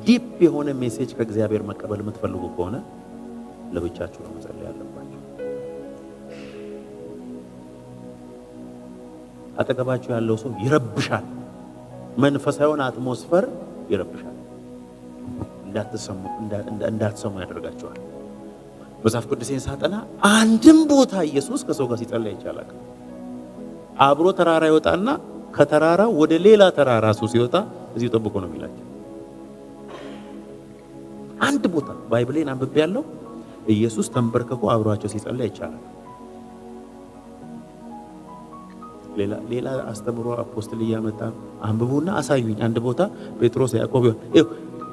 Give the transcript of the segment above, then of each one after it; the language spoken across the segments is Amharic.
ዲፕ የሆነ ሜሴጅ ከእግዚአብሔር መቀበል የምትፈልጉ ከሆነ ለብቻችሁ ነው መጸለይ ያለባችሁ። አጠገባችሁ ያለው ሰው ይረብሻል። መንፈሳዊውን አትሞስፈር ይረብሻል። እንዳትሰሙ ያደርጋቸዋል። መጽሐፍ ቅዱስን ሳጠና አንድም ቦታ ኢየሱስ ከሰው ጋር ሲጸልይ ይቻላል። አብሮ ተራራ ይወጣና ከተራራ ወደ ሌላ ተራራ እሱ ሲወጣ እዚሁ ጠብቆ ነው የሚላቸው። አንድ ቦታ ባይብሌን አንብቤ ያለው ኢየሱስ ተንበርከኮ አብሯቸው ሲጸልይ ይቻላል። ሌላ አስተምሮ አፖስትል እያመጣ አንብቡና አሳዩኝ። አንድ ቦታ ጴጥሮስ ያዕቆብ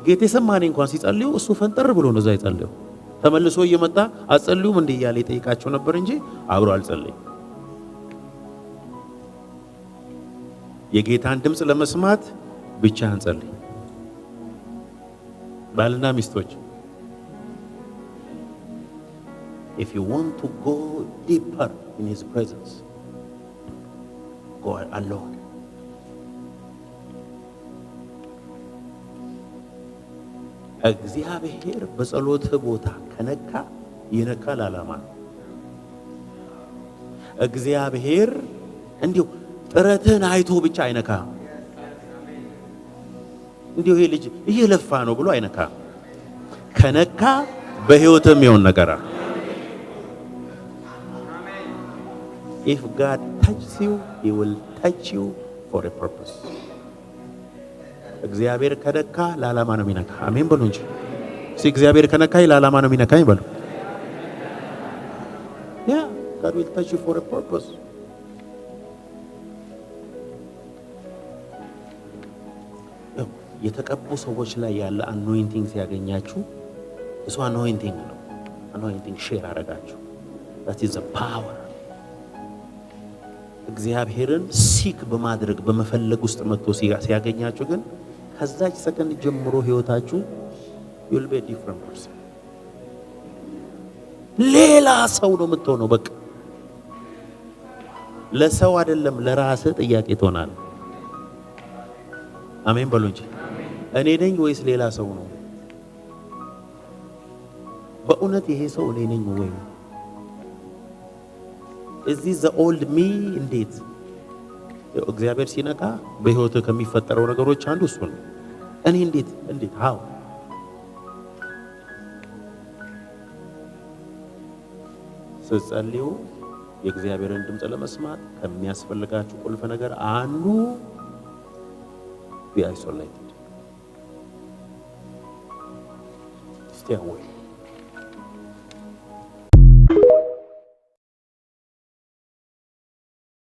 ጌቴሰማኒ እንኳን ሲጸልዩ እሱ ፈንጠር ብሎ ነው እዛ ይጸልዩ። ተመልሶ እየመጣ አጸልዩም እንዴ ያለ ይጠይቃቸው ነበር እንጂ አብሮ አልጸለየም። የጌታን ድምጽ ለመስማት ብቻህን ጸልይ። ባልና ሚስቶች if you want to go deeper in his presence, go alone. እግዚአብሔር በጸሎት ቦታ ከነካ ይነካል ዓላማ ነው። እግዚአብሔር እንዲሁ ጥረትን አይቶ ብቻ አይነካም። እንዲሁ ይሄ ልጅ እየለፋ ነው ብሎ አይነካም። ከነካ በህይወትም ይሆን ነገር if God touches you, he will touch you for a purpose. እግዚአብሔር ከነካ ለዓላማ ነው የሚነካ። አሜን በሉ እንጂ እግዚአብሔር ከነካኝ ለዓላማ ነው የሚነካኝ በሉ። Yeah, God will touch you for a purpose. የተቀቡ ሰዎች ላይ ያለ anointing ሲያገኛችሁ እሱ anointing ነው። anointing ሼር አረጋችሁ። that is the power. እግዚአብሔርን ሲክ በማድረግ በመፈለግ ውስጥ መጥቶ ሲያገኛችሁ ግን ከዛች ሰከንድ ጀምሮ ህይወታችሁ you will be a different person. ሌላ ሰው ነው የምትሆነው። በቃ ለሰው አይደለም ለራስህ ጥያቄ ትሆናለህ። አሜን በሉ እንጂ እኔ ነኝ ወይስ ሌላ ሰው ነው? በእውነት ይሄ ሰው እኔ ነኝ ወይ? is this the old me? እንዴት እግዚአብሔር ሲነካ በህይወት ከሚፈጠረው ነገሮች አንዱ እሱ ነው። እኔ እንዴት how ስትጸልዩ የእግዚአብሔርን ድምጽ ለመስማት ከሚያስፈልጋችሁ ቁልፍ ነገር አንዱ be isolated. Stay away.